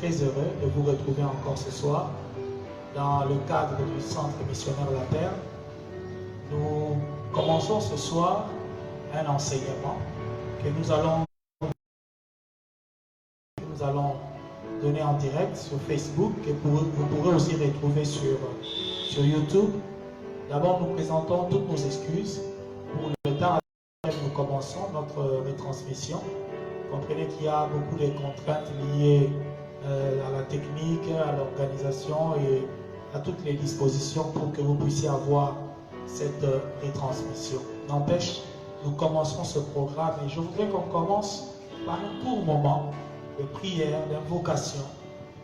très heureux de vous retrouver encore ce soir dans le cadre du Centre missionnaire La Terre. Nous commençons ce soir un enseignement que nous allons donner en direct sur Facebook et vous pourrez aussi retrouver sur YouTube. D'abord, nous présentons toutes nos excuses pour le temps à laquelle nous commençons notre retransmission. Comprenez qu'il y a beaucoup de contraintes liées à la technique, à l'organisation et à toutes les dispositions pour que vous puissiez avoir cette retransmission. N'empêche, nous commencerons ce programme et je voudrais qu'on commence par un court moment de prière, d'invocation,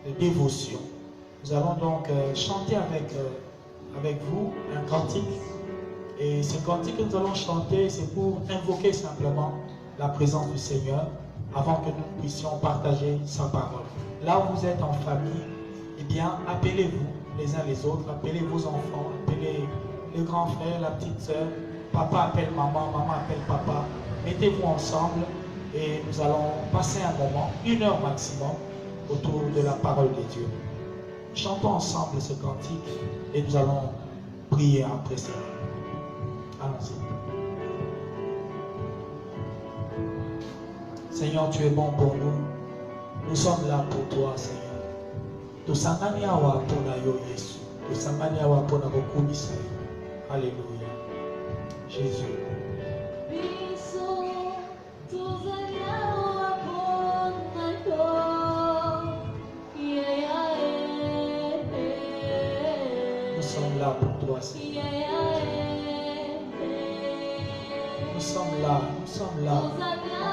de dévotion. Nous allons donc chanter avec vous un cantique. Et ce cantique que nous allons chanter, c'est pour invoquer simplement la présence du Seigneur avant que nous puissions partager sa parole. Là où vous êtes en famille, eh bien, appelez-vous les uns les autres, appelez vos enfants, appelez le grand frère, la petite sœur, papa appelle maman, maman appelle papa. Mettez-vous ensemble et nous allons passer un moment, 1 heure maximum, autour de la parole de Dieu. Chantons ensemble ce cantique et nous allons prier après cela. Allons-y. Seigneur, tu es bon pour nous. Nous sommes là pour toi, Seigneur. Tusangani awa pona yo Yesu. Tusangani awa pona kokumisa. Alléluia. Jésus. Nous sommes là pour toi, Seigneur. Nous sommes là,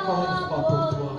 encore une fois pour toi.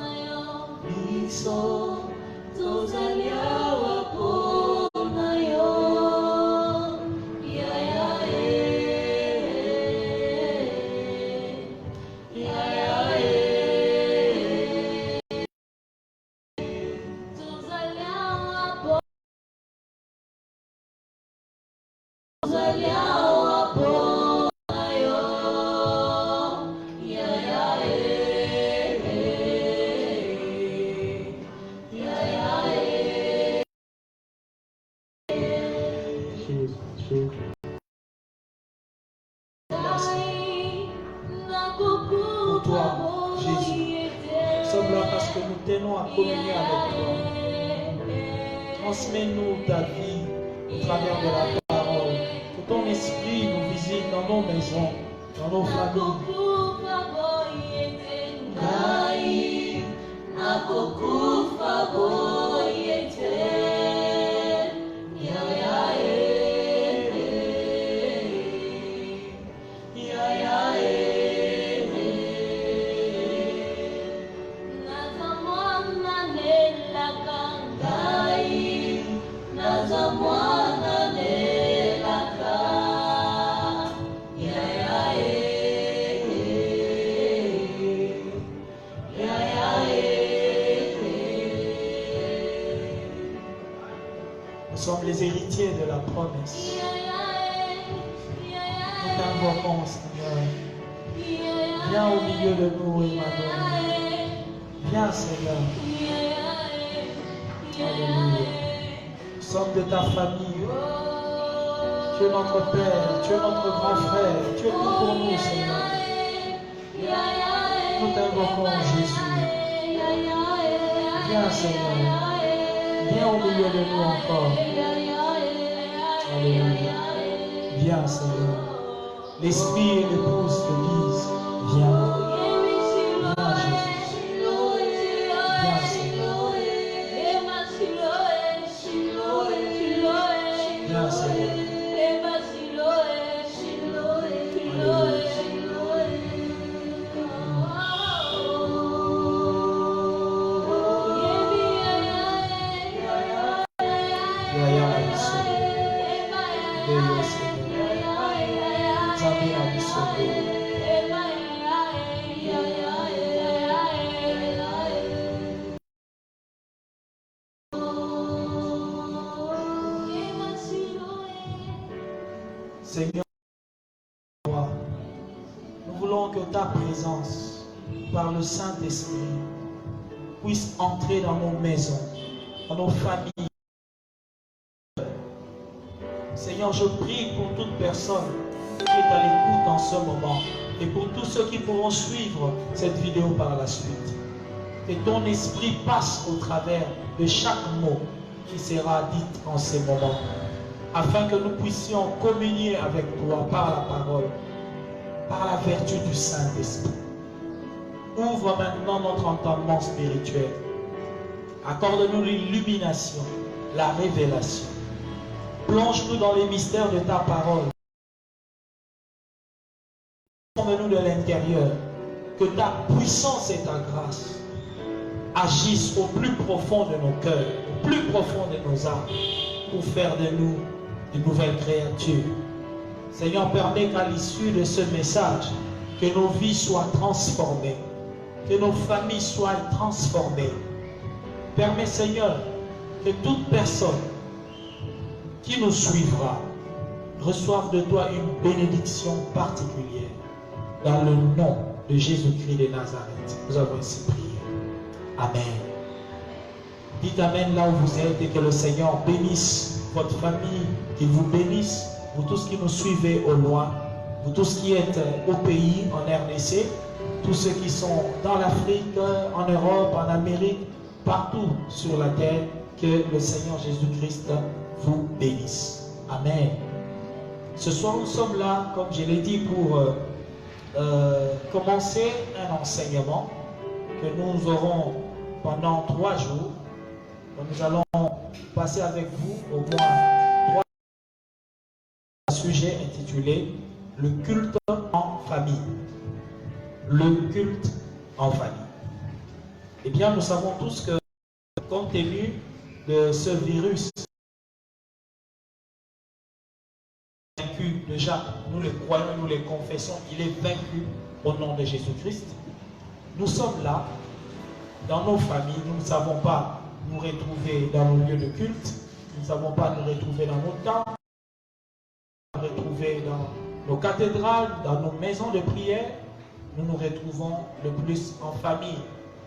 Transmets-nous ta vie au travers de la parole. Que ton esprit nous visite dans nos maisons, dans nos familles. Nous sommes les héritiers de la promesse. Nous t'invoquons, Seigneur. Viens au milieu de nous, Emmanuel. Viens, Seigneur. Alléluia. Nous sommes de ta famille. Tu es notre Père, tu es notre grand frère. Tu es tout pour nous, Seigneur. Nous t'invoquons, Jésus. Viens, Seigneur. Viens au milieu de nous encore. Alléluia. Viens, Seigneur. L'Esprit et l'épouse te disent, viens. Viens, Jésus. Viens, Seigneur. Viens, Seigneur. Seigneur, nous voulons que ta présence, par le Saint-Esprit, puisse entrer dans nos maisons, dans nos familles. Seigneur, je prie pour toute personne qui est à l'écoute en ce moment et pour tous ceux qui pourront suivre cette vidéo par la suite. Que ton esprit passe au travers de chaque mot qui sera dit en ces moments, afin que nous puissions communier avec toi par la parole, par la vertu du Saint-Esprit. Ouvre maintenant notre entendement spirituel. Accorde-nous l'illumination, la révélation. Plonge-nous dans les mystères de ta parole. Forme-nous de l'intérieur. Que ta puissance et ta grâce agissent au plus profond de nos cœurs, au plus profond de nos âmes, pour faire de nous de nouvelles créatures. Seigneur, permets qu'à l'issue de ce message, que nos vies soient transformées, que nos familles soient transformées. Permets, Seigneur, que toute personne qui nous suivra reçoive de toi une bénédiction particulière. Dans le nom de Jésus-Christ de Nazareth, nous avons ainsi prié. Amen. Dites Amen là où vous êtes et que le Seigneur bénisse votre famille, qu'il vous bénisse, vous tous qui nous suivez au loin, vous tous qui êtes au pays, en RDC, tous ceux qui sont dans l'Afrique, en Europe, en Amérique, partout sur la terre, que le Seigneur Jésus-Christ vous bénisse. Amen. Ce soir, nous sommes là, comme je l'ai dit, pour commencer un enseignement que nous aurons pendant 3 jours. Donc, nous allons passer avec vous au moins 3 sujets intitulés « Le culte en famille ». Le culte en famille. Eh bien, nous savons tous que, compte tenu de ce virus vaincu, déjà, nous le croyons, nous le confessons, il est vaincu au nom de Jésus-Christ. Nous sommes là, dans nos familles, nous ne savons pas nous retrouver dans nos lieux de culte, nous ne savons pas nous retrouver dans nos temples, nous retrouver dans nos cathédrales, dans nos maisons de prière. Nous nous retrouvons le plus en famille,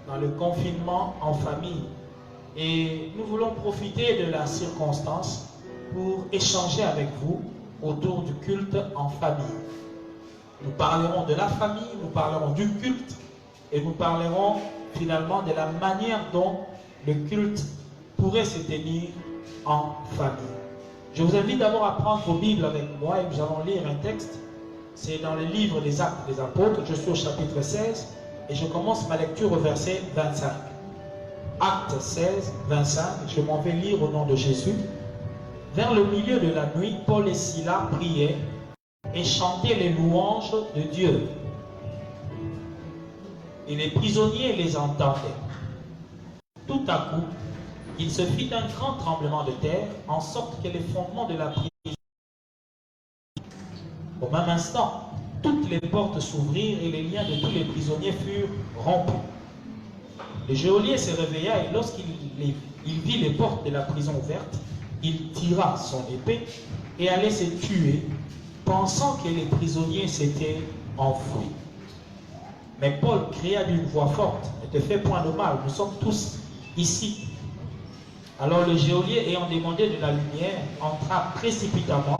dans le confinement en famille. Et nous voulons profiter de la circonstance pour échanger avec vous autour du culte en famille. Nous parlerons de la famille, nous parlerons du culte et nous parlerons finalement de la manière dont le culte pourrait se tenir en famille. Je vous invite d'abord à prendre vos Bibles avec moi et nous allons lire un texte. C'est dans le livre des Actes des Apôtres, je suis au chapitre 16 et je commence ma lecture au verset 25. Actes 16, 25, je m'en vais lire au nom de Jésus. Vers le milieu de la nuit, Paul et Silas priaient et chantaient les louanges de Dieu. Et les prisonniers les entendaient. Tout à coup, il se fit un grand tremblement de terre, en sorte que les fondements de la prison. Au même instant, toutes les portes s'ouvrirent et les liens de tous les prisonniers furent rompus. Le geôlier se réveilla et lorsqu'il vit les portes de la prison ouvertes, il tira son épée et allait se tuer, pensant que les prisonniers s'étaient enfouis. Mais Paul cria d'une voix forte, « Ne te fais point de mal, nous sommes tous ici. » Alors le geôlier, ayant demandé de la lumière, entra précipitamment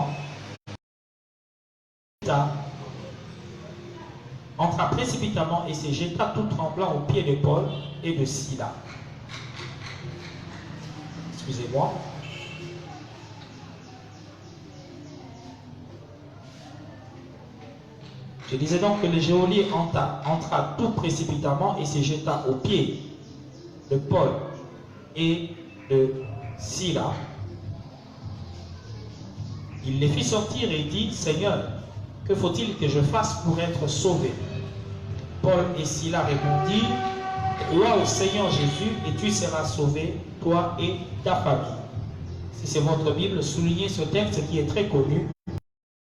et se jeta tout tremblant aux pieds de Paul et de Silas. Excusez-moi. Je disais donc que le geôlier entra tout précipitamment et se jeta aux pieds de Paul et de Silas. Il les fit sortir et dit, « Seigneur, que faut-il que je fasse pour être sauvé ?» Paul et Silas répondirent, « Crois au Seigneur Jésus et tu seras sauvé, toi et ta famille. » Si c'est votre Bible, soulignez ce texte qui est très connu.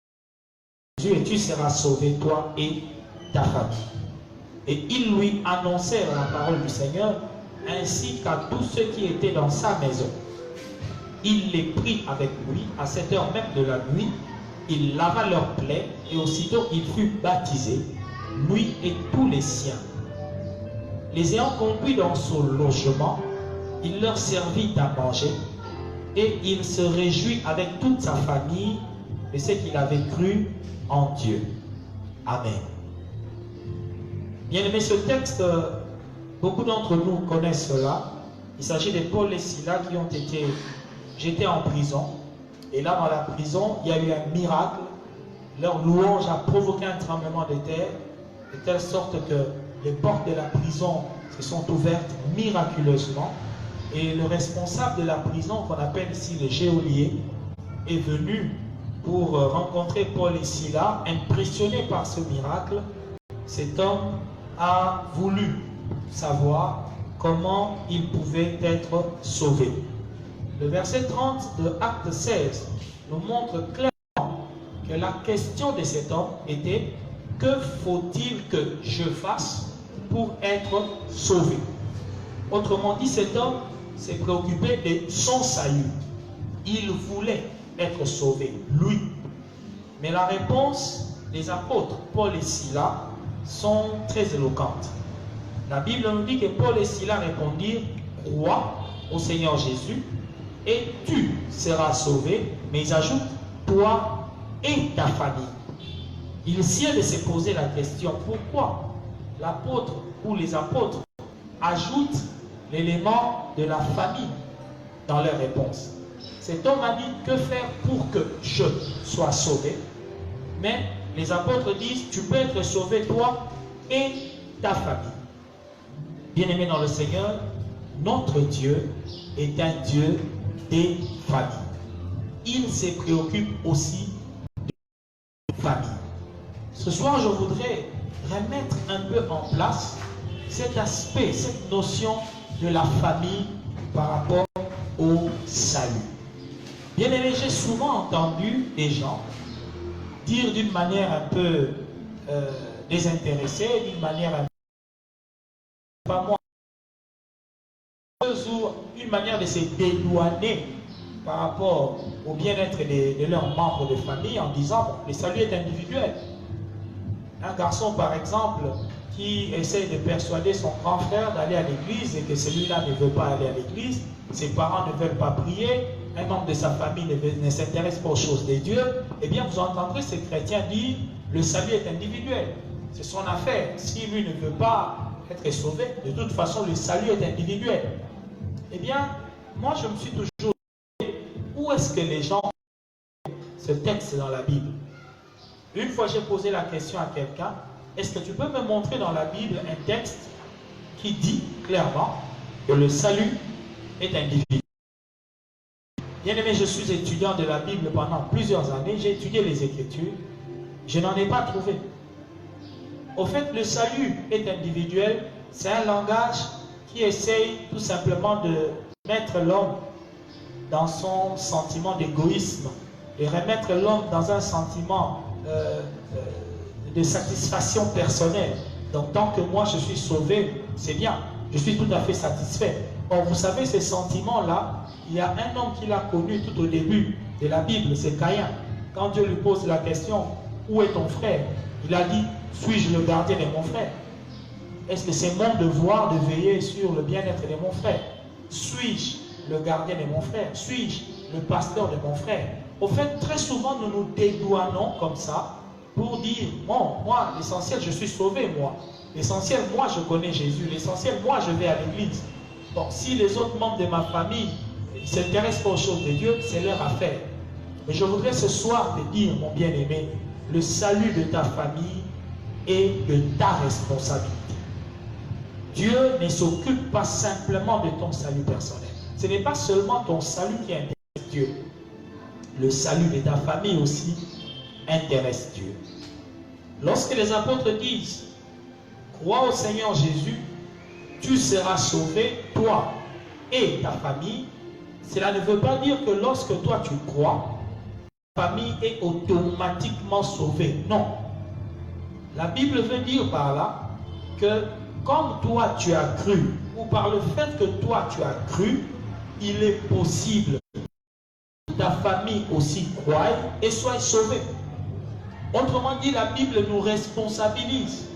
« Jésus et tu seras sauvé, toi et ta famille. » Et ils lui annoncèrent la parole du Seigneur, ainsi qu'à tous ceux qui étaient dans sa maison. Il les prit avec lui à cette heure même de la nuit. Il lava leurs plaies et aussitôt il fut baptisé, lui et tous les siens. Les ayant conduits dans son logement, il leur servit à manger et il se réjouit avec toute sa famille de ce qu'il avait cru en Dieu. Amen. Bien aimé, ce texte, beaucoup d'entre nous connaissent cela. Il s'agit de Paul et Silas qui ont été jetés en prison. Et là, dans la prison, il y a eu un miracle. Leur louange a provoqué un tremblement de terre, de telle sorte que les portes de la prison se sont ouvertes miraculeusement. Et le responsable de la prison, qu'on appelle ici le geôlier, est venu pour rencontrer Paul et Silas. Impressionné par ce miracle, cet homme a voulu savoir comment il pouvait être sauvé. Le verset 30 de Acte 16 nous montre clairement que la question de cet homme était: que faut-il que je fasse pour être sauvé? Autrement dit, cet homme s'est préoccupé de son salut. Il voulait être sauvé, lui. Mais la réponse des apôtres, Paul et Silas, sont très éloquentes. La Bible nous dit que Paul et Silas répondirent: crois au Seigneur Jésus et tu seras sauvé. Mais ils ajoutent: toi et ta famille. Il sied de se poser la question: pourquoi l'apôtre ou les apôtres ajoutent l'élément de la famille dans leur réponse? Cet homme a dit: que faire pour que je sois sauvé? Mais les apôtres disent: tu peux être sauvé toi et ta famille. Bien-aimés dans le Seigneur, notre Dieu est un Dieu des familles. Il se préoccupe aussi des familles. Ce soir, je voudrais remettre un peu en place cet aspect, cette notion de la famille par rapport au salut. Bien-aimés, j'ai souvent entendu des gens dire d'une manière un peu désintéressée, d'une manière un peu pas moi, une manière de se dédouaner par rapport au bien-être de leurs membres de famille en disant: bon, le salut est individuel. Un garçon, par exemple, qui essaie de persuader son grand frère d'aller à l'église et que celui-là ne veut pas aller à l'église, ses parents ne veulent pas prier, un membre de sa famille ne s'intéresse pas aux choses de Dieu, eh bien vous entendrez ces chrétiens dire: le salut est individuel, c'est son affaire. Si lui ne veut pas être sauvé, de toute façon le salut est individuel. Eh bien, moi je me suis toujours dit: où est-ce que les gens ont ce texte dans la Bible? Une fois j'ai posé la question à quelqu'un: est-ce que tu peux me montrer dans la Bible un texte qui dit clairement que le salut est individuel? Bien aimé, je suis étudiant de la Bible pendant plusieurs années, j'ai étudié les Écritures, je n'en ai pas trouvé. Au fait, le salut est individuel, c'est un langage qui essaye tout simplement de mettre l'homme dans son sentiment d'égoïsme, de remettre l'homme dans un sentiment de satisfaction personnelle. Donc tant que moi je suis sauvé, c'est bien, je suis tout à fait satisfait. Or vous savez, ces sentiments-là, il y a un homme qui l'a connu tout au début de la Bible, c'est Caïn. Quand Dieu lui pose la question: où est ton frère? Il a dit: suis-je le gardien de mon frère? Est-ce que c'est mon devoir de veiller sur le bien-être de mon frère? Suis-je le gardien de mon frère? Suis-je le pasteur de mon frère? Au fait, très souvent, nous nous dédouanons comme ça pour dire: bon, moi, l'essentiel, je suis sauvé, moi. L'essentiel, moi, je connais Jésus. L'essentiel, moi, je vais à l'église. Bon, si les autres membres de ma famille ne s'intéressent pas aux choses de Dieu, c'est leur affaire. Mais je voudrais ce soir te dire, mon bien-aimé, le salut de ta famille est de ta responsabilité. Dieu ne s'occupe pas simplement de ton salut personnel. Ce n'est pas seulement ton salut qui intéresse Dieu. Le salut de ta famille aussi intéresse Dieu. Lorsque les apôtres disent: crois au Seigneur Jésus, tu seras sauvé, toi et ta famille, cela ne veut pas dire que lorsque toi tu crois, ta famille est automatiquement sauvée. Non. La Bible veut dire par là que comme toi tu as cru, ou par le fait que toi tu as cru, il est possible que ta famille aussi croie et soit sauvée. Autrement dit, la Bible nous responsabilise.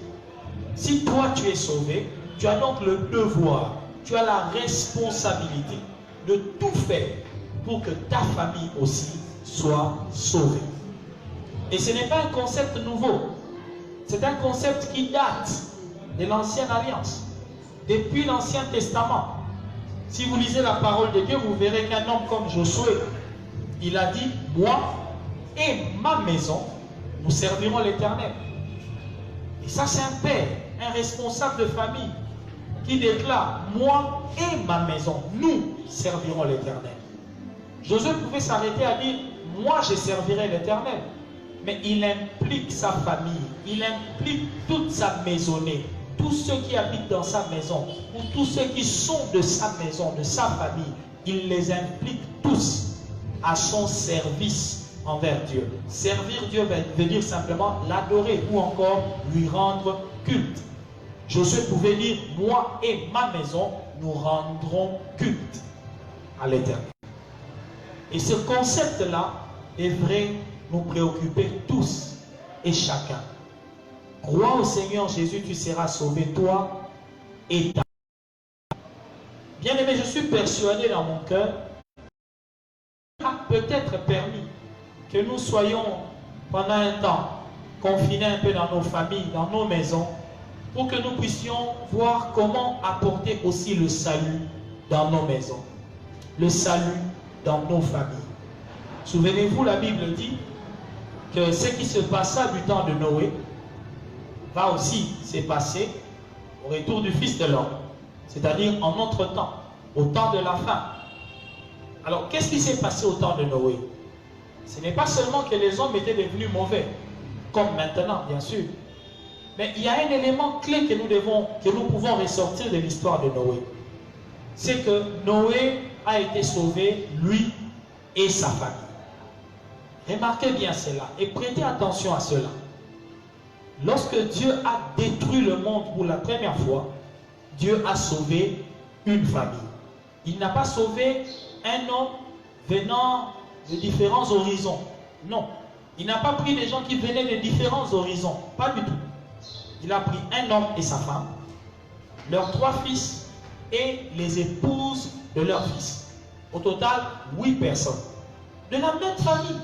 Si toi tu es sauvé, tu as donc le devoir tu as la responsabilité de tout faire pour que ta famille aussi soit sauvée. Et ce n'est pas un concept nouveau. C'est un concept qui date de l'Ancienne Alliance. Depuis l'Ancien Testament. Si vous lisez la parole de Dieu, vous verrez qu'un homme comme Josué, il a dit, moi et ma maison, nous servirons l'Éternel. Et ça, c'est un père, un responsable de famille, qui déclare, moi et ma maison, nous servirons l'Éternel. Josué pouvait s'arrêter à dire, moi je servirai l'Éternel. Mais il implique sa famille, il implique toute sa maisonnée, tous ceux qui habitent dans sa maison, ou tous ceux qui sont de sa maison, de sa famille, il les implique tous à son service envers Dieu. Servir Dieu veut dire simplement l'adorer ou encore lui rendre culte. Josué pouvait dire, moi et ma maison, nous rendrons culte à l'Éternel. Et ce concept-là devrait nous préoccuper tous et chacun. Crois au Seigneur Jésus, tu seras sauvé, toi et ta famille. Bien-aimé, je suis persuadé dans mon cœur, a peut-être permis que nous soyons pendant un temps confinés un peu dans nos familles, dans nos maisons, pour que nous puissions voir comment apporter aussi le salut dans nos maisons, le salut dans nos familles. Souvenez-vous, la Bible dit que ce qui se passa du temps de Noé va aussi se passer au retour du Fils de l'homme, c'est-à-dire en notre temps, au temps de la fin. Alors, qu'est-ce qui s'est passé au temps de Noé? Ce n'est pas seulement que les hommes étaient devenus mauvais, comme maintenant, bien sûr, mais il y a un élément clé que nous pouvons ressortir de l'histoire de Noé. C'est que Noé a été sauvé, lui et sa famille. Remarquez bien cela et prêtez attention à cela. Lorsque Dieu a détruit le monde pour la première fois, Dieu a sauvé une famille. Il n'a pas sauvé un homme venant de différents horizons. Non. Il n'a pas pris des gens qui venaient de différents horizons. Pas du tout. Il a pris un homme et sa femme, leurs 3 fils et les épouses de leurs fils. Au total, 8 personnes. De la même famille.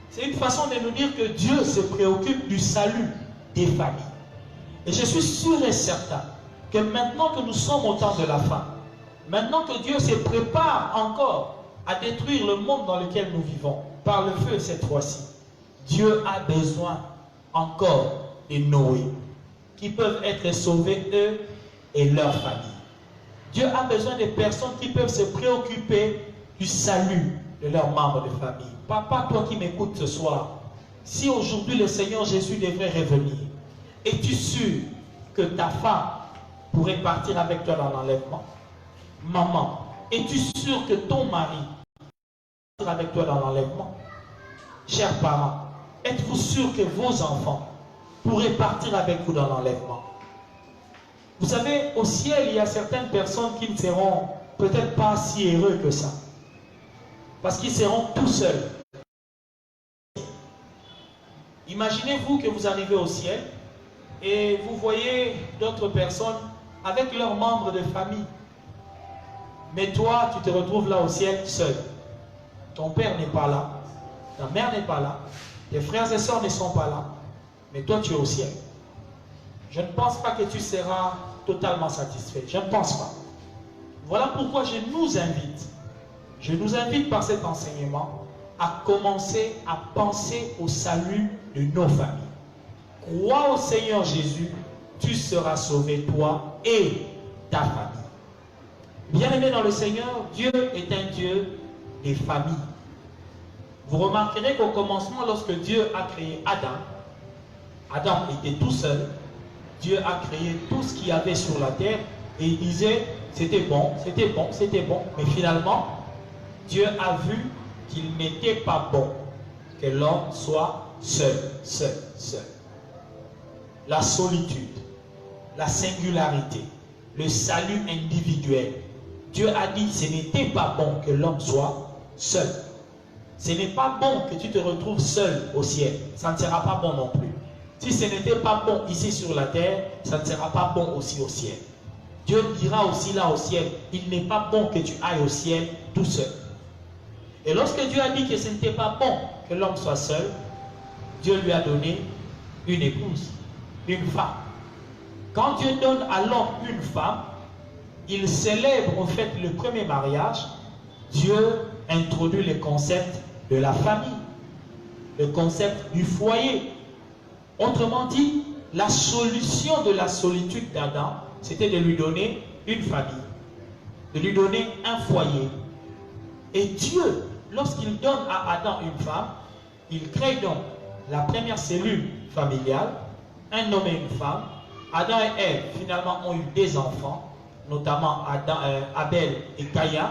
C'est une façon de nous dire que Dieu se préoccupe du salut des familles. Et je suis sûr et certain que maintenant que nous sommes au temps de la fin, maintenant que Dieu se prépare encore à détruire le monde dans lequel nous vivons, par le feu cette fois-ci, Dieu a besoin encore de Noé, qui peuvent être sauvés eux et leur famille. Dieu a besoin de personnes qui peuvent se préoccuper du salut de leurs membres de famille. Papa, toi qui m'écoutes ce soir, si aujourd'hui le Seigneur Jésus devrait revenir, es-tu sûr que ta femme pourrait partir avec toi dans l'enlèvement? Maman, es-tu sûr que ton mari pourrait partir avec toi dans l'enlèvement? Chers parents, êtes-vous sûr que vos enfants pourraient partir avec vous dans l'enlèvement? Vous savez, au ciel, il y a certaines personnes qui ne seront peut-être pas si heureux que ça. Parce qu'ils seront tout seuls. Imaginez-vous que vous arrivez au ciel et vous voyez d'autres personnes avec leurs membres de famille. Mais toi, tu te retrouves là au ciel seul. Ton père n'est pas là, ta mère n'est pas là, tes frères et sœurs ne sont pas là, mais toi tu es au ciel. Je ne pense pas que tu seras totalement satisfait. Je ne pense pas. Voilà pourquoi je nous invite par cet enseignement à commencer à penser au salut de nos familles. Crois au Seigneur Jésus, tu seras sauvé, toi et ta famille. Bien-aimé dans le Seigneur, Dieu est un Dieu des familles. Vous remarquerez qu'au commencement, lorsque Dieu a créé Adam, Adam était tout seul. Dieu a créé tout ce qu'il y avait sur la terre et il disait, c'était bon, c'était bon, c'était bon. Mais finalement, Dieu a vu qu'il n'était pas bon que l'homme soit seul. La solitude, la singularité, le salut individuel. Dieu a dit, ce n'était pas bon que l'homme soit seul. Ce n'est pas bon que tu te retrouves seul au ciel. Ça ne sera pas bon non plus. Si ce n'était pas bon ici sur la terre, ça ne sera pas bon aussi au ciel. Dieu dira aussi là au ciel, il n'est pas bon que tu ailles au ciel tout seul. Et lorsque Dieu a dit que ce n'était pas bon que l'homme soit seul, Dieu lui a donné une épouse, une femme. Quand Dieu donne à l'homme une femme, il célèbre en fait le premier mariage. Dieu introduit le concept de la famille, le concept du foyer. Autrement dit, la solution de la solitude d'Adam, c'était de lui donner une famille, de lui donner un foyer. Et Dieu, lorsqu'il donne à Adam une femme, il crée donc la première cellule familiale, un homme et une femme. Adam et Ève, finalement, ont eu des enfants, notamment Abel et Caïn.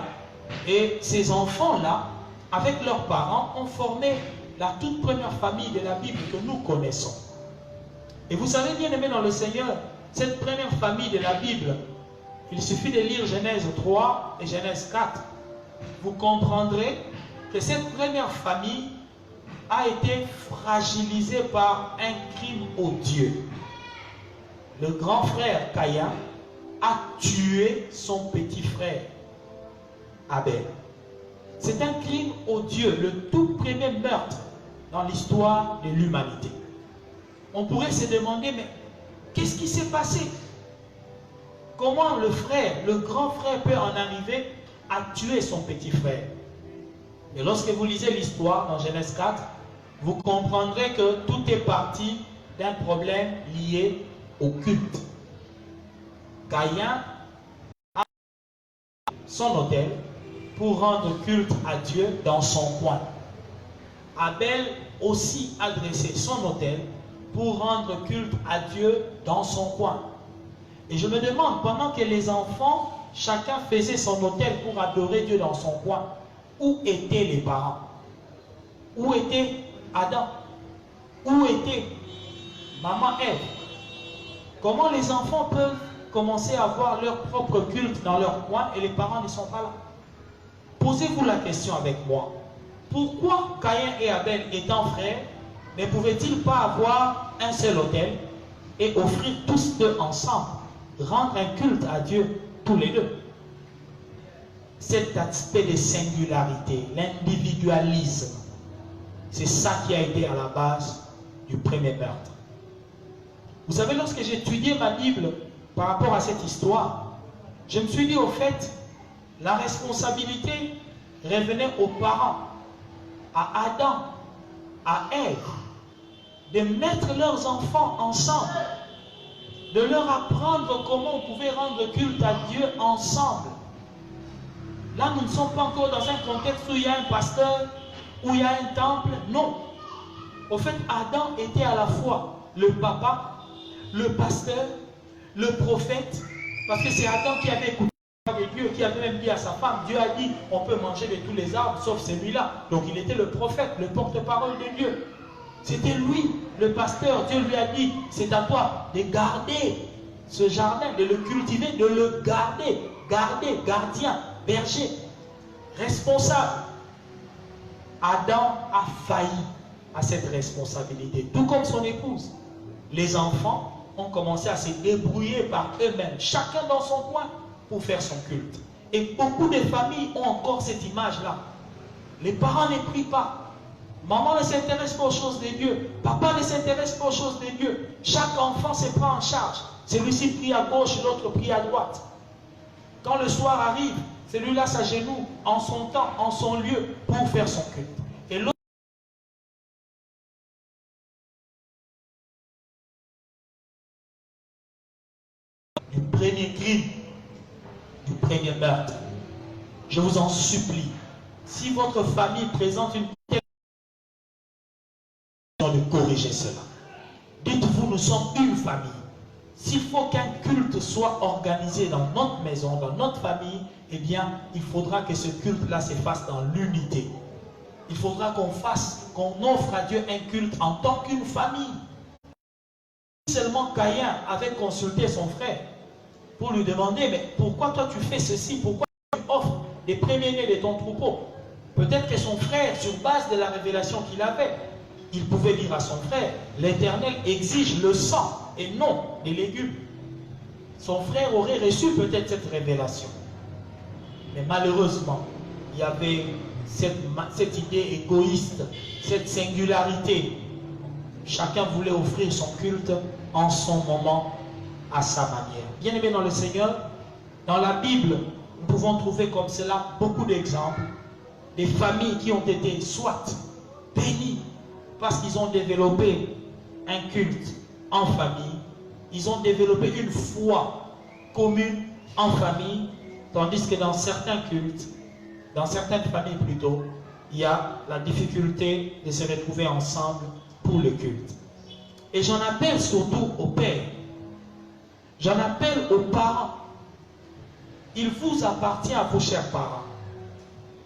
Et ces enfants-là, avec leurs parents, ont formé la toute première famille de la Bible que nous connaissons. Et vous savez, bien aimé dans le Seigneur, cette première famille de la Bible, il suffit de lire Genèse 3 et Genèse 4. Vous comprendrez que cette première famille a été fragilisée par un crime odieux. Le grand frère Caïn a tué son petit frère Abel. C'est un crime odieux, le tout premier meurtre dans l'histoire de l'humanité. On pourrait se demander, mais qu'est-ce qui s'est passé? Comment le frère, le grand frère peut en arriver à tuer son petit frère? Et lorsque vous lisez l'histoire dans Genèse 4, vous comprendrez que tout est parti d'un problème lié au culte. Caïn a son autel pour rendre culte à Dieu dans son coin. Abel aussi a dressé son autel pour rendre culte à Dieu dans son coin. Et je me demande, pendant que les enfants, chacun faisait son autel pour adorer Dieu dans son coin, où étaient les parents? Où était Adam? Où était maman Ève? Comment les enfants peuvent commencer à avoir leur propre culte dans leur coin et les parents ne sont pas là? Posez-vous la question avec moi. Pourquoi Caïn et Abel, étant frères, ne pouvaient-ils pas avoir un seul autel et offrir tous deux ensemble, rendre un culte à Dieu tous les deux? Cet aspect de singularité, l'individualisme, c'est ça qui a été à la base du premier meurtre. Vous savez, lorsque j'ai étudié ma Bible par rapport à cette histoire, je me suis dit au fait, la responsabilité revenait aux parents, à Adam, à Ève, de mettre leurs enfants ensemble, de leur apprendre comment on pouvait rendre culte à Dieu ensemble. Là, nous ne sommes pas encore dans un contexte où il y a un pasteur, où il y a un temple. Non. Au fait, Adam était à la fois le papa, le pasteur, le prophète, parce que c'est Adam qui avait écouté de Dieu, qui avait même dit à sa femme, Dieu a dit, on peut manger de tous les arbres, sauf celui-là. Donc il était le prophète, le porte-parole de Dieu. C'était lui, le pasteur. Dieu lui a dit, c'est à toi de garder ce jardin, de le cultiver, de le garder. Garder, gardien, berger, responsable. Adam a failli à cette responsabilité, tout comme son épouse. Les enfants ont commencé à se débrouiller par eux-mêmes, chacun dans son coin, pour faire son culte. Et beaucoup de familles ont encore cette image-là. Les parents ne prient pas. Maman ne s'intéresse pas aux choses de Dieu. Papa ne s'intéresse pas aux choses de Dieu. Chaque enfant se prend en charge. Celui-ci prie à gauche, l'autre prie à droite. Quand le soir arrive, celui-là s'agenouille en son temps, en son lieu, pour faire son culte. Et l'autre, du premier crime, du premier meurtre, je vous en supplie, si votre famille présente une telle de corriger cela. Dites-vous, nous sommes une famille. S'il faut qu'un culte soit organisé dans notre maison, dans notre famille, eh bien, il faudra que ce culte-là se fasse dans l'unité. Il faudra qu'on offre à Dieu un culte en tant qu'une famille. Seulement Caïn avait consulté son frère pour lui demander, mais pourquoi toi tu fais ceci? Pourquoi tu offres des premiers-nés de ton troupeau? Peut-être que son frère, sur base de la révélation qu'il avait, il pouvait dire à son frère, l'Éternel exige le sang et non les légumes. son frère aurait reçu peut-être cette révélation. Mais malheureusement, il y avait cette idée égoïste, cette singularité. Chacun voulait offrir son culte en son moment, à sa manière. Bien-aimés dans le Seigneur, dans la Bible, nous pouvons trouver comme cela beaucoup d'exemples. Des familles qui ont été soit bénies parce qu'ils ont développé un culte en famille, ils ont développé une foi commune en famille, tandis que dans certains cultes, dans certaines familles plutôt, il y a la difficulté de se retrouver ensemble pour le culte. Et j'en appelle surtout aux pères, j'en appelle aux parents. Il vous appartient à vos chers parents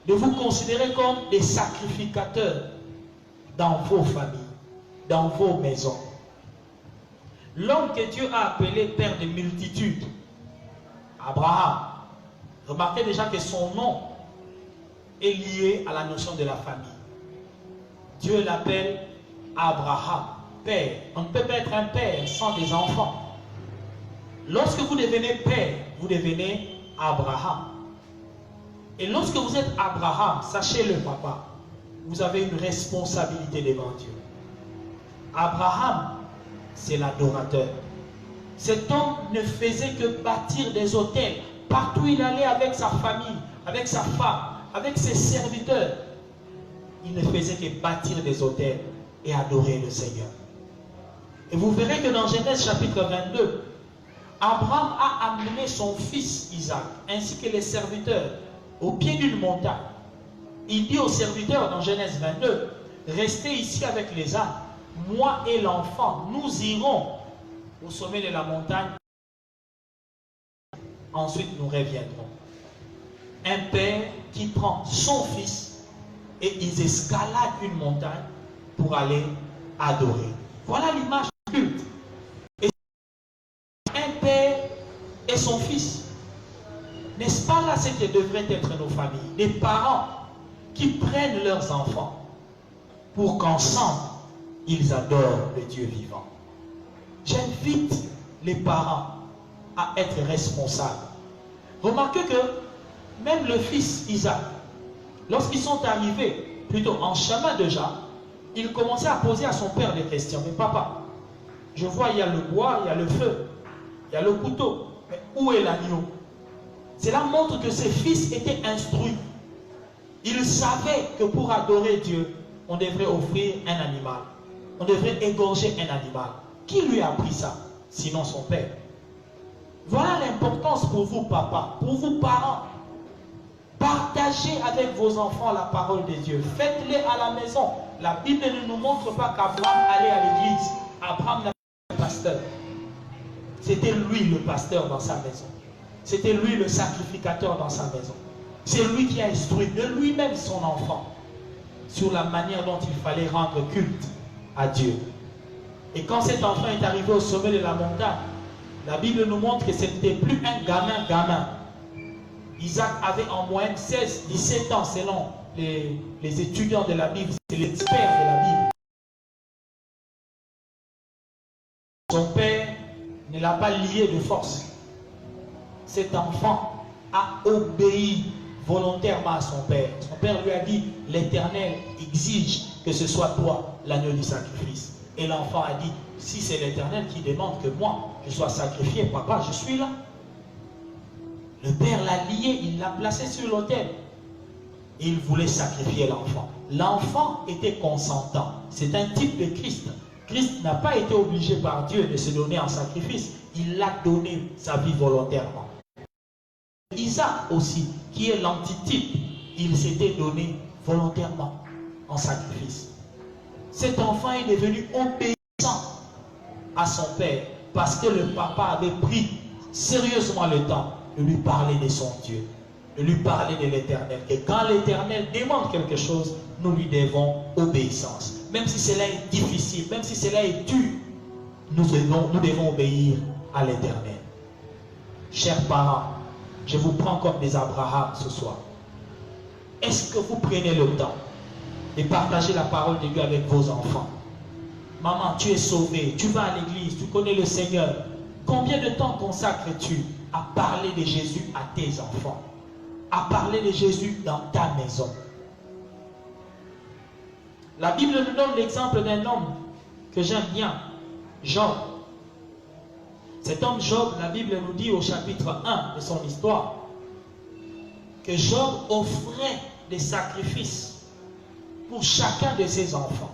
de vous considérer comme des sacrificateurs dans vos familles, dans vos maisons. L'homme que Dieu a appelé père de multitudes, Abraham, remarquez déjà que son nom est lié à la notion de la famille. Dieu l'appelle Abraham, père. On ne peut pas être un père sans des enfants. Lorsque vous devenez père, vous devenez Abraham. Et lorsque vous êtes Abraham, sachez-le papa, vous avez une responsabilité devant Dieu. Abraham, c'est l'adorateur. Cet homme ne faisait que bâtir des autels. Partout il allait avec sa famille, avec sa femme, avec ses serviteurs. Il ne faisait que bâtir des autels et adorer le Seigneur. Et vous verrez que dans Genèse chapitre 22, Abraham a amené son fils Isaac, ainsi que les serviteurs, au pied d'une montagne. Il dit aux serviteurs dans Genèse 22, restez ici avec les ânes, moi et l'enfant, nous irons au sommet de la montagne, ensuite nous reviendrons. Un père qui prend son fils et ils escaladent une montagne pour aller adorer. Voilà l'image du culte. Et un père et son fils. N'est-ce pas là ce que devraient être nos familles? Des parents qui prennent leurs enfants pour qu'ensemble, ils adorent le Dieu vivant. J'invite les parents à être responsables. Remarquez que même le fils Isaac, lorsqu'ils sont arrivés, plutôt en chemin déjà, il commençait à poser à son père des questions. Mais papa, je vois il y a le bois, il y a le feu, il y a le couteau, mais où est l'agneau? Cela montre que ses fils étaient instruits. Ils savaient que pour adorer Dieu, on devrait offrir un animal. On devrait égorger un animal. Qui lui a appris ça? Sinon son père. Voilà l'importance pour vous, papa, pour vous, parents. Partagez avec vos enfants la parole de Dieu. Faites-les à la maison. La Bible ne nous montre pas qu'Abraham allait à l'église. Abraham n'a pas de pasteur. C'était lui le pasteur dans sa maison. C'était lui le sacrificateur dans sa maison. C'est lui qui a instruit de lui-même son enfant sur la manière dont il fallait rendre culte à Dieu. Et quand cet enfant est arrivé au sommet de la montagne, la Bible nous montre que ce n'était plus un gamin. Isaac avait en moyenne 16-17 ans selon les étudiants de la Bible, c'est l'expert de la Bible. Son père ne l'a pas lié de force. Cet enfant a obéi volontairement à son père. Son père lui a dit, l'Éternel exige que ce soit toi l'agneau du sacrifice. Et l'enfant a dit, si c'est l'Éternel qui demande que moi je sois sacrifié, papa, je suis là. Le père l'a lié, il l'a placé sur l'autel. Et il voulait sacrifier l'enfant. L'enfant était consentant. C'est un type de Christ. Christ n'a pas été obligé par Dieu de se donner en sacrifice. Il a donné sa vie volontairement. Isaac aussi, qui est l'antitype, il s'était donné volontairement en sacrifice. Cet enfant est devenu obéissant à son père parce que le papa avait pris sérieusement le temps de lui parler de son Dieu, de lui parler de l'Éternel. Et quand l'Éternel demande quelque chose, nous lui devons obéissance. Même si cela est difficile, même si cela est dur, nous devons obéir à l'Éternel. Chers parents, je vous prends comme des Abraham ce soir. Est-ce que vous prenez le temps de partager la parole de Dieu avec vos enfants? Maman, tu es sauvée, tu vas à l'église, tu connais le Seigneur. Combien de temps consacres-tu à parler de Jésus à tes enfants? À parler de Jésus dans ta maison? La Bible nous donne l'exemple d'un homme que j'aime bien, Job. Cet homme Job, la Bible nous dit au chapitre 1 de son histoire, que Job offrait des sacrifices pour chacun de ses enfants.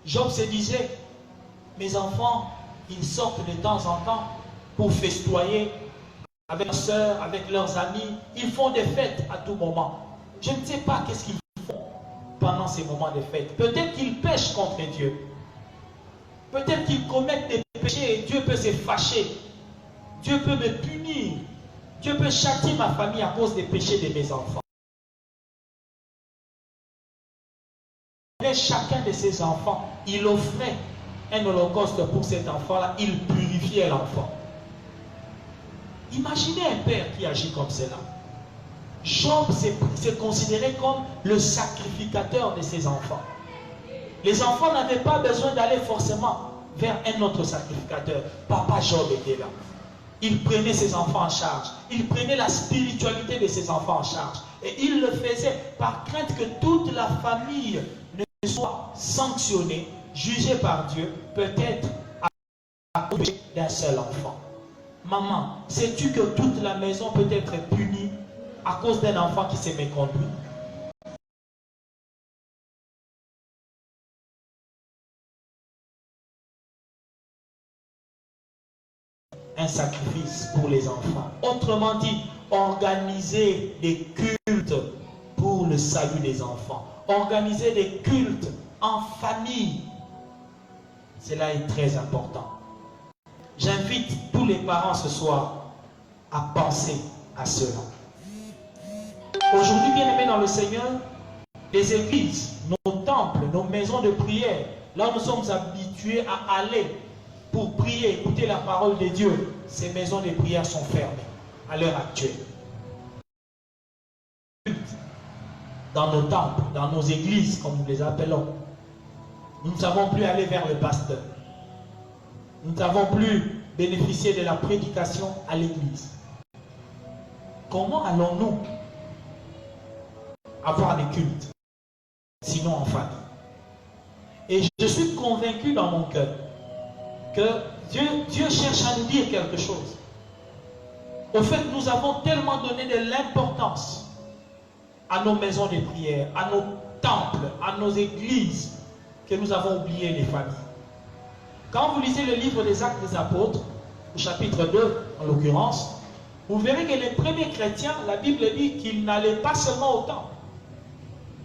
Job se disait, mes enfants, ils sortent de temps en temps pour festoyer avec leurs sœurs, avec leurs amis. Ils font des fêtes à tout moment. Je ne sais pas qu'est-ce qu'ils font pendant ces moments de fête. Peut-être qu'ils pêchent contre Dieu. Peut-être qu'ils commettent des péchés et Dieu peut se fâcher. Dieu peut me punir. Dieu peut châtier ma famille à cause des péchés de mes enfants. Et chacun de ses enfants, il offrait un holocauste pour cet enfant-là. Il purifiait l'enfant. Imaginez un père qui agit comme cela. Job s'est considéré comme le sacrificateur de ses enfants. Les enfants n'avaient pas besoin d'aller forcément vers un autre sacrificateur. Papa Job était là. Il prenait ses enfants en charge. Il prenait la spiritualité de ses enfants en charge. Et il le faisait par crainte que toute la famille ne soit sanctionnée, jugée par Dieu, peut-être à cause d'un seul enfant. Maman, sais-tu que toute la maison peut être punie à cause d'un enfant qui s'est méconduit? Un sacrifice pour les enfants. Autrement dit, organiser des cultes pour le salut des enfants. Organiser des cultes en famille. Cela est très important. J'invite tous les parents ce soir à penser à cela. Aujourd'hui, bien aimés dans le Seigneur, les églises, nos temples, nos maisons de prière, là où nous sommes habitués à aller pour prier, écouter la parole de Dieu, ces maisons de prière sont fermées à l'heure actuelle. Dans nos temples, dans nos églises, comme nous les appelons, nous ne savons plus aller vers le pasteur. Nous ne savons plus bénéficier de la prédication à l'église. Comment allons-nous avoir des cultes, sinon en famille? Et je suis convaincu dans mon cœur que Dieu cherche à nous dire quelque chose. Au fait, nous avons tellement donné de l'importance à nos maisons de prière, à nos temples, à nos églises, que nous avons oublié les familles. Quand vous lisez le livre des Actes des Apôtres, au chapitre 2 en l'occurrence, vous verrez que les premiers chrétiens, la Bible dit qu'ils n'allaient pas seulement au temple.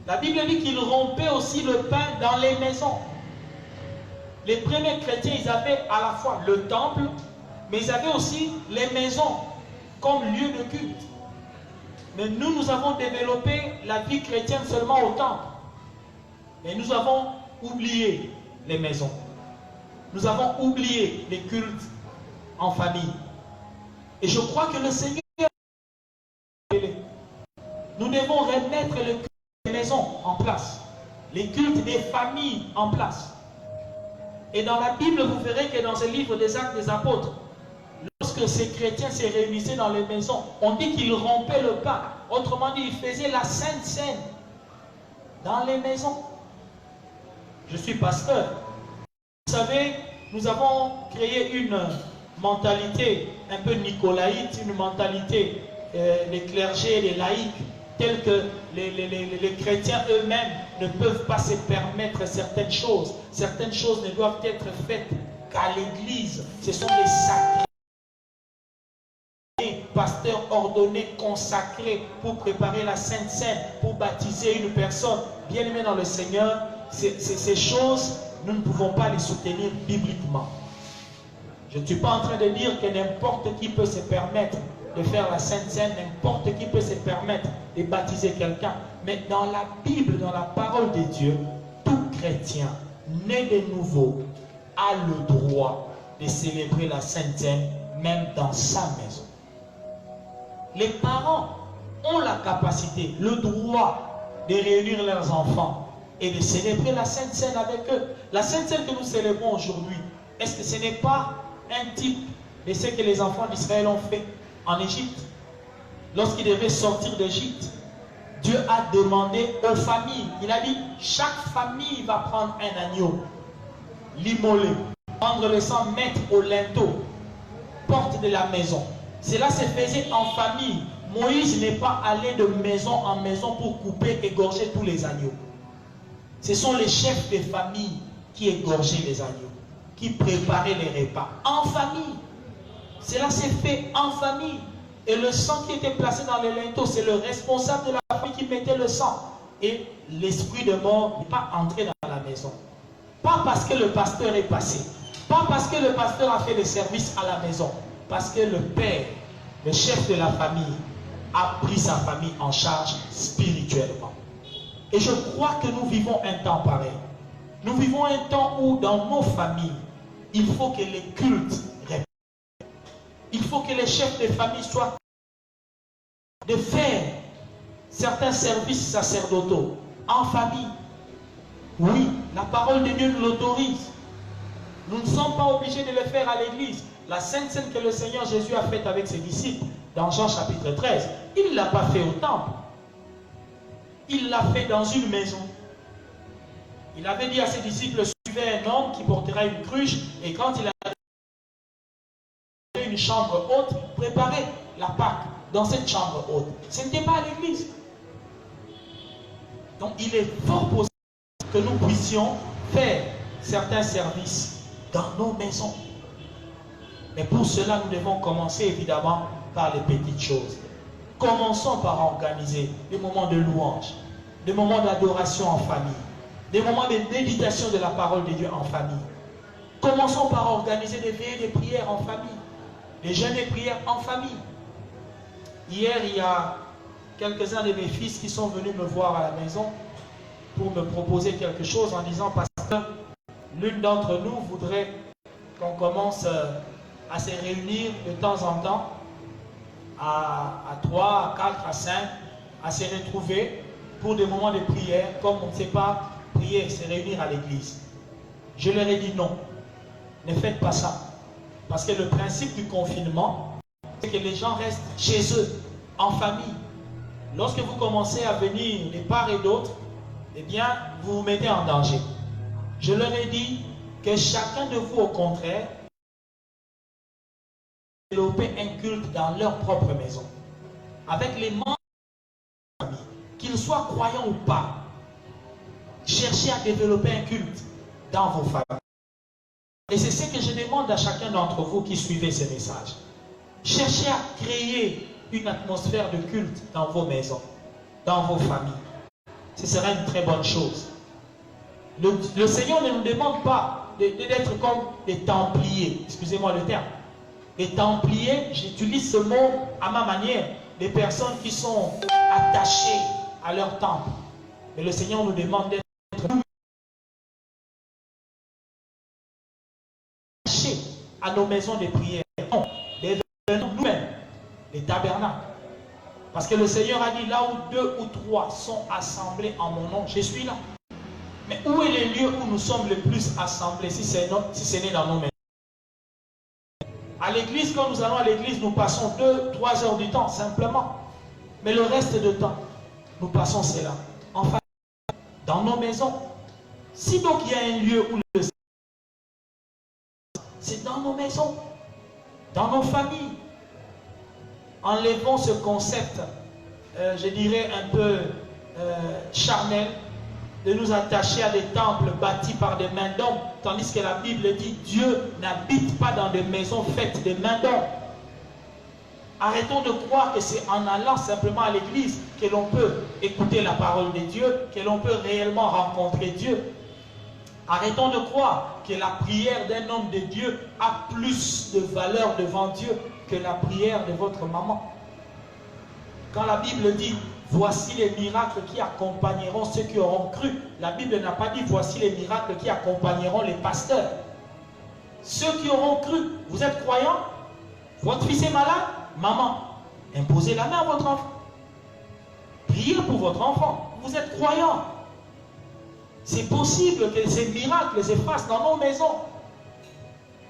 La Bible dit qu'ils rompaient aussi le pain dans les maisons. Les premiers chrétiens, ils avaient à la fois le temple, mais ils avaient aussi les maisons comme lieu de culte. Mais nous avons développé la vie chrétienne seulement au temple. Et nous avons oublié les maisons. Nous avons oublié les cultes en famille. Et je crois que le Seigneur, nous devons remettre le culte des maisons en place. Les cultes des familles en place. Et dans la Bible, vous verrez que dans ce livre des Actes des Apôtres, lorsque ces chrétiens se réunissaient dans les maisons, on dit qu'ils rompaient le pain. Autrement dit, ils faisaient la Sainte Seine dans les maisons. Je suis pasteur. Vous savez, nous avons créé une mentalité un peu nicolaïte, une mentalité des clergés, des laïcs, tels que les chrétiens eux-mêmes ne peuvent pas se permettre certaines choses. Certaines choses ne doivent être faites qu'à l'église. Ce sont des sacrés. Pasteurs ordonnés, consacrés pour préparer la Sainte Seine, pour baptiser une personne. Bien aimé dans le Seigneur, ces choses, nous ne pouvons pas les soutenir bibliquement. Je ne suis pas en train de dire que n'importe qui peut se permettre de faire la Sainte Seine, n'importe qui peut se permettre de baptiser quelqu'un. Mais dans la Bible, dans la parole de Dieu, tout chrétien né de nouveau a le droit de célébrer la Sainte Seine, même dans sa maison. Les parents ont la capacité, le droit de réunir leurs enfants et de célébrer la Sainte Seine avec eux. La Sainte Seine que nous célébrons aujourd'hui, est-ce que ce n'est pas un type Et ce que les enfants d'Israël ont fait en Égypte. Lorsqu'ils devaient sortir d'Égypte, Dieu a demandé aux familles. Il a dit, chaque famille va prendre un agneau, l'immoler, prendre le sang, mettre au linteau, porte de la maison. Cela se faisait en famille. Moïse n'est pas allé de maison en maison pour couper, égorger tous les agneaux. Ce sont les chefs des familles qui égorgeaient les agneaux, qui préparaient les repas en famille. Cela s'est fait en famille. Et le sang qui était placé dans les linteaux, c'est le responsable de la famille qui mettait le sang. Et l'esprit de mort n'est pas entré dans la maison. Pas parce que le pasteur est passé. Pas parce que le pasteur a fait le service à la maison. Parce que le père, le chef de la famille, a pris sa famille en charge spirituellement. Et je crois que nous vivons un temps pareil. Nous vivons un temps où dans nos familles, il faut que les cultes répètent. Il faut que les chefs de famille soient de faire certains services sacerdotaux en famille. Oui, la parole de Dieu nous l'autorise. Nous ne sommes pas obligés de le faire à l'église. La Sainte Seine que le Seigneur Jésus a faite avec ses disciples, dans Jean chapitre 13, il ne l'a pas fait au temple. Il l'a fait dans une maison. Il avait dit à ses disciples, suivez un homme qui portera une cruche, et quand il a une chambre haute, préparez la Pâque dans cette chambre haute. Ce n'était pas à l'église. Donc il est fort possible que nous puissions faire certains services dans nos maisons. Mais pour cela, nous devons commencer évidemment par les petites choses. Commençons par organiser des moments de louange, des moments d'adoration en famille, des moments de méditation de la parole de Dieu en famille. Commençons par organiser des veillées de prières en famille, des jeûnes de prières en famille. Hier, il y a quelques-uns de mes fils qui sont venus me voir à la maison pour me proposer quelque chose en disant, pasteur, l'une d'entre nous voudrait qu'on commence à se réunir de temps en temps, à 3, à 4, à 5, à se retrouver pour des moments de prière, comme on ne sait pas prier, se réunir à l'église. Je leur ai dit non, ne faites pas ça. Parce que le principe du confinement, c'est que les gens restent chez eux, en famille. Lorsque vous commencez à venir de part et d'autre, eh bien, vous vous mettez en danger. Je leur ai dit que chacun de vous, au contraire, développer un culte dans leur propre maison, avec les membres de la famille, qu'ils soient croyants ou pas. Cherchez à développer un culte dans vos familles. Et c'est ce que je demande à chacun d'entre vous qui suivez ces messages. Cherchez à créer une atmosphère de culte dans vos maisons, dans vos familles. Ce sera une très bonne chose. Le Seigneur ne nous demande pas d'être comme des templiers, excusez-moi le terme. Les templiers, j'utilise ce mot à ma manière, des personnes qui sont attachées à leur temple. Mais le Seigneur nous demande d'être attachés à nos maisons de prière. Non, devenons nous-mêmes les tabernacles. Parce que le Seigneur a dit, là où 2 ou 3 sont assemblés en mon nom, je suis là. Mais où est le lieu où nous sommes le plus assemblés si ce n'est dans nos maisons? À l'église, quand nous allons à l'église, nous passons 2-3 heures du temps, simplement. Mais le reste du temps, nous passons cela. Enfin, dans nos maisons. Si donc il y a un lieu où le c'est dans nos maisons, dans nos familles. Enlevons ce concept, je dirais un peu charnel, de nous attacher à des temples bâtis par des mains d'hommes, tandis que la Bible dit Dieu n'habite pas dans des maisons faites de mains d'hommes. Arrêtons de croire que c'est en allant simplement à l'église que l'on peut écouter la parole de Dieu, que l'on peut réellement rencontrer Dieu. Arrêtons de croire que la prière d'un homme de Dieu a plus de valeur devant Dieu que la prière de votre maman. Quand la Bible dit voici les miracles qui accompagneront ceux qui auront cru, la Bible n'a pas dit voici les miracles qui accompagneront les pasteurs. Ceux qui auront cru, vous êtes croyants? Votre fils est malade? Maman, imposez la main à votre enfant. Priez pour votre enfant. Vous êtes croyants. C'est possible que ces miracles se fassent dans nos maisons.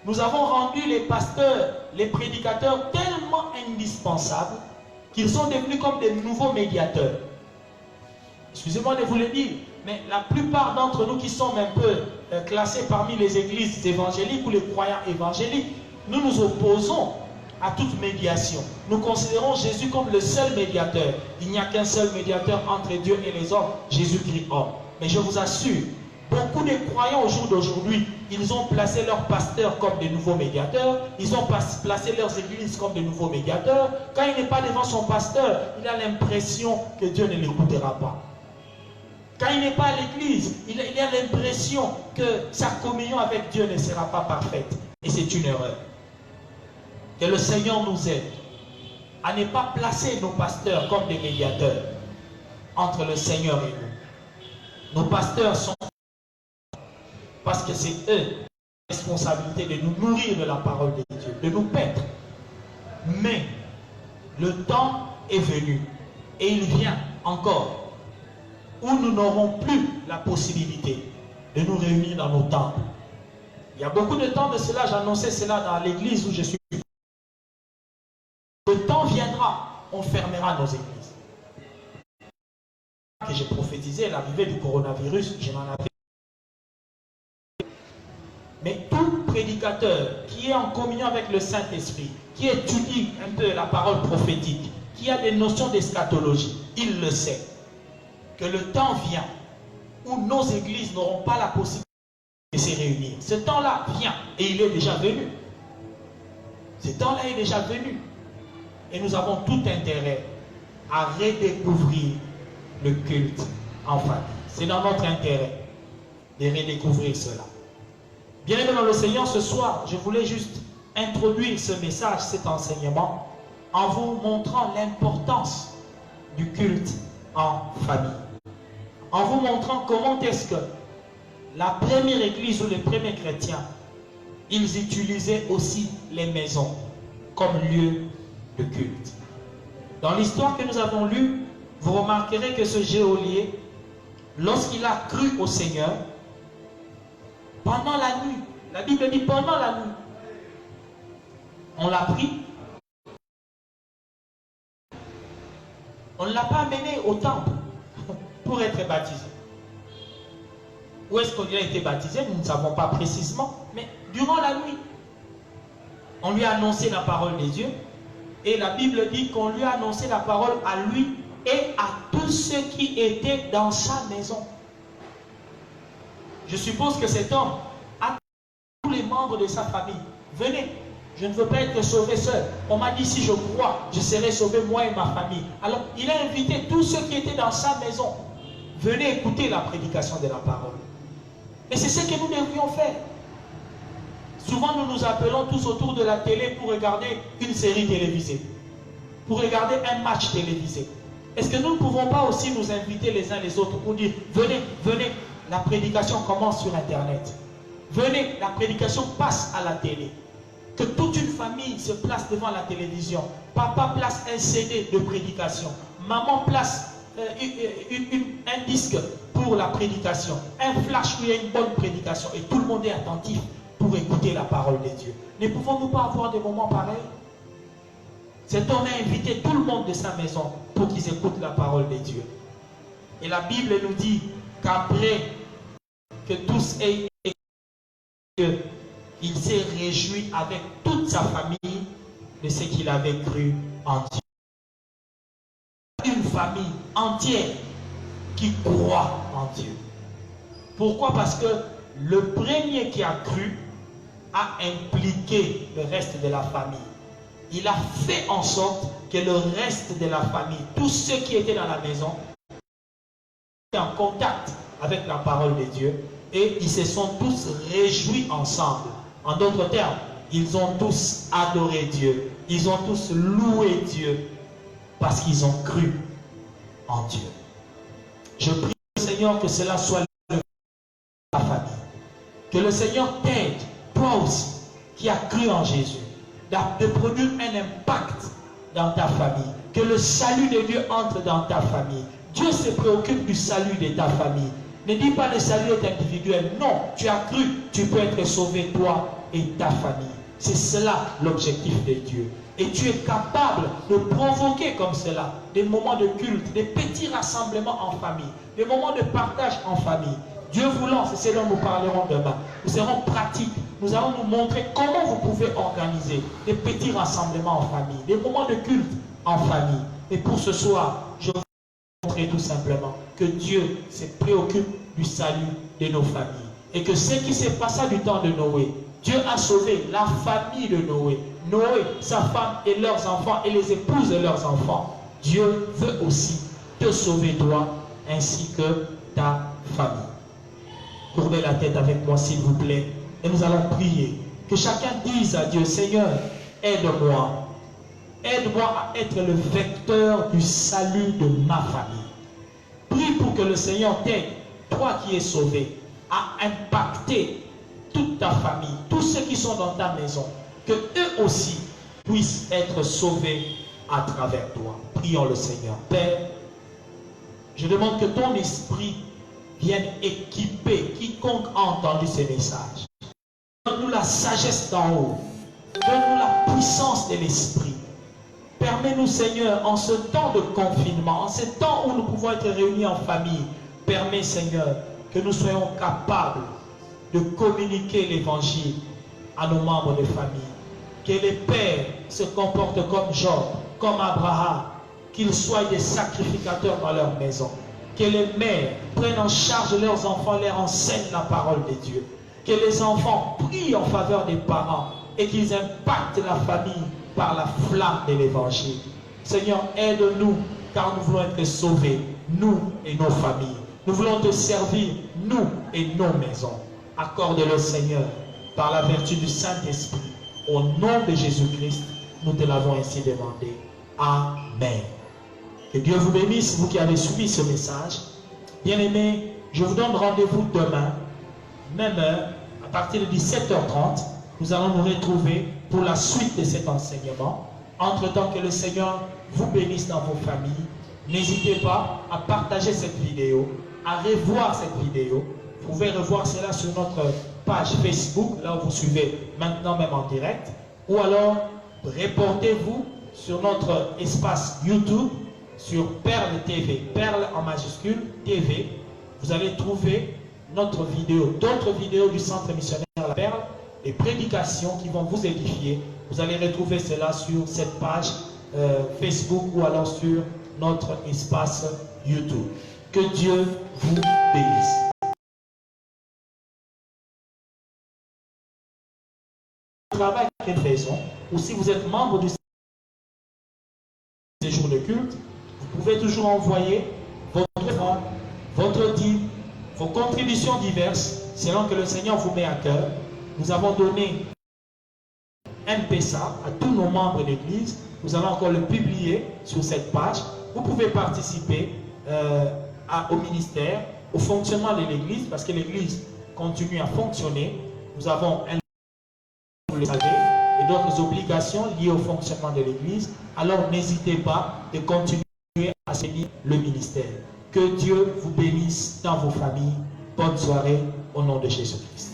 Nous avons rendu les pasteurs, les prédicateurs tellement indispensables qu'ils sont devenus comme des nouveaux médiateurs. Excusez-moi de vous le dire, mais la plupart d'entre nous qui sommes un peu classés parmi les églises évangéliques ou les croyants évangéliques, nous nous opposons à toute médiation. Nous considérons Jésus comme le seul médiateur. Il n'y a qu'un seul médiateur entre Dieu et les hommes, Jésus-Christ homme. Mais je vous assure, beaucoup de croyants au jour d'aujourd'hui, ils ont placé leurs pasteurs comme des nouveaux médiateurs, ils ont placé leurs églises comme des nouveaux médiateurs. Quand il n'est pas devant son pasteur, il a l'impression que Dieu ne l'écoutera pas. Quand il n'est pas à l'église, il a l'impression que sa communion avec Dieu ne sera pas parfaite. Et c'est une erreur. Que le Seigneur nous aide à ne pas placer nos pasteurs comme des médiateurs entre le Seigneur et nous. Nos pasteurs sont... Parce que c'est eux la responsabilité de nous nourrir de la parole de Dieu, de nous paître. Mais le temps est venu et il vient encore où nous n'aurons plus la possibilité de nous réunir dans nos temples. Il y a beaucoup de temps de cela, j'annonçais cela dans l'église où je suis. Le temps viendra, on fermera nos églises. Que j'ai prophétisé l'arrivée du coronavirus, je m'en avais. Mais tout prédicateur qui est en communion avec le Saint-Esprit, qui étudie un peu la parole prophétique, qui a des notions d'eschatologie, il le sait. Que le temps vient où nos églises n'auront pas la possibilité de se réunir. Ce temps-là vient et il est déjà venu. Ce temps-là est déjà venu. Et nous avons tout intérêt à redécouvrir le culte en famille. C'est dans notre intérêt de redécouvrir cela. Bien-aimés dans le Seigneur, ce soir, je voulais juste introduire ce message, cet enseignement, en vous montrant l'importance du culte en famille. En vous montrant comment est-ce que la première église ou les premiers chrétiens, ils utilisaient aussi les maisons comme lieu de culte. Dans l'histoire que nous avons lue, vous remarquerez que ce geôlier, lorsqu'il a cru au Seigneur, pendant la nuit, la Bible dit pendant la nuit, on l'a pris, on ne l'a pas amené au temple pour être baptisé. Où est-ce qu'on a été baptisé? Nous ne savons pas précisément, mais durant la nuit, on lui a annoncé la parole de Dieu, et la Bible dit qu'on lui a annoncé la parole à lui et à tous ceux qui étaient dans sa maison. Je suppose que cet homme a tous les membres de sa famille. Venez, je ne veux pas être sauvé seul. On m'a dit si je crois, je serai sauvé moi et ma famille. Alors, il a invité tous ceux qui étaient dans sa maison. Venez écouter la prédication de la parole. Et c'est ce que nous devrions faire. Souvent, nous nous appelons tous autour de la télé pour regarder une série télévisée, pour regarder un match télévisé. Est-ce que nous ne pouvons pas aussi nous inviter les uns les autres pour dire, venez, venez, la prédication commence sur Internet. Venez, la prédication passe à la télé. Que toute une famille se place devant la télévision. Papa place un CD de prédication. Maman place un disque pour la prédication. Un flash où il y a une bonne prédication. Et tout le monde est attentif pour écouter la parole de Dieu. Ne pouvons-nous pas avoir des moments pareils? Cet homme a invité tout le monde de sa maison pour qu'ils écoutent la parole de Dieu. Et la Bible nous dit qu'après que tous aient écouté, il s'est réjoui avec toute sa famille de ce qu'il avait cru en Dieu. Une famille entière qui croit en Dieu. Pourquoi? Parce que le premier qui a cru a impliqué le reste de la famille. Il a fait en sorte que le reste de la famille, tous ceux qui étaient dans la maison, étaient en contact avec la parole de Dieu et ils se sont tous réjouis ensemble. En d'autres termes, ils ont tous adoré Dieu. Ils ont tous loué Dieu parce qu'ils ont cru en Dieu. Je prie au Seigneur que cela soit le de la famille. Que le Seigneur t'aide, toi aussi, qui as cru en Jésus, de produire un impact dans ta famille. Que le salut de Dieu entre dans ta famille. Dieu se préoccupe du salut de ta famille. Ne dis pas le salut est individuel. Non, tu as cru, tu peux être sauvé toi et ta famille. C'est cela l'objectif de Dieu. Et tu es capable de provoquer comme cela des moments de culte, des petits rassemblements en famille, des moments de partage en famille. Dieu voulant, c'est ce dont nous parlerons demain. Nous serons pratiques. Nous allons nous montrer comment vous pouvez organiser des petits rassemblements en famille, des moments de culte en famille. Et pour ce soir, je vais vous montrer tout simplement que Dieu se préoccupe du salut de nos familles. Et que ce qui s'est passé du temps de Noé, Dieu a sauvé la famille de Noé. Noé, sa femme et leurs enfants et les épouses de leurs enfants. Dieu veut aussi te sauver toi ainsi que ta famille. Courbez la tête avec moi s'il vous plaît et nous allons prier. Que chacun dise à Dieu, Seigneur, aide-moi. Aide-moi à être le vecteur du salut de ma famille. Prie pour que le Seigneur t'aide, toi qui es sauvé, à impacter toute ta famille, tous ceux qui sont dans ta maison, que eux aussi puissent être sauvés à travers toi. Prions le Seigneur. Père, je demande que ton esprit vienne équiper quiconque a entendu ces messages. Donne-nous la sagesse d'en haut. Donne-nous la puissance de l'esprit. Permets-nous, Seigneur, en ce temps de confinement, en ce temps où nous pouvons être réunis en famille, permets, Seigneur, que nous soyons capables de communiquer l'évangile à nos membres de famille. Que les pères se comportent comme Job, comme Abraham, qu'ils soient des sacrificateurs dans leur maison. Que les mères prennent en charge leurs enfants, leur enseignent la parole de Dieu. Que les enfants prient en faveur des parents et qu'ils impactent la famille par la flamme de l'évangile. Seigneur, aide-nous car nous voulons être sauvés, nous et nos familles. Nous voulons te servir, nous et nos maisons. Accorde-le, Seigneur, par la vertu du Saint-Esprit. Au nom de Jésus-Christ, nous te l'avons ainsi demandé. Amen. Que Dieu vous bénisse, vous qui avez suivi ce message. Bien-aimés, je vous donne rendez-vous demain, même heure, à partir de 17h30. Nous allons nous retrouver pour la suite de cet enseignement. Entre-temps, que le Seigneur vous bénisse dans vos familles. N'hésitez pas à partager cette vidéo, à revoir cette vidéo. Vous pouvez revoir cela sur notre page Facebook, là où vous suivez maintenant même en direct. Ou alors, reportez-vous sur notre espace YouTube, sur Perle TV, Perle en majuscule, TV. Vous allez trouver notre vidéo, d'autres vidéos du Centre missionnaire La Perle, des prédications qui vont vous édifier. Vous allez retrouver cela sur cette page Facebook ou alors sur notre espace YouTube. Que Dieu vous bénisse. Travail à quelle raison, ou si vous êtes membre du séjour de culte, vous pouvez toujours envoyer votre offrande, votre dîme, vos contributions diverses, selon que le Seigneur vous met à cœur. Nous avons donné un PESA à tous nos membres d'église. Nous allons encore le publier sur cette page. Vous pouvez participer au ministère, au fonctionnement de l'église, parce que l'église continue à fonctionner. Nous avons un, vous le savez, et d'autres obligations liées au fonctionnement de l'église. Alors n'hésitez pas de continuer à soutenir le ministère. Que Dieu vous bénisse dans vos familles. Bonne soirée au nom de Jésus-Christ.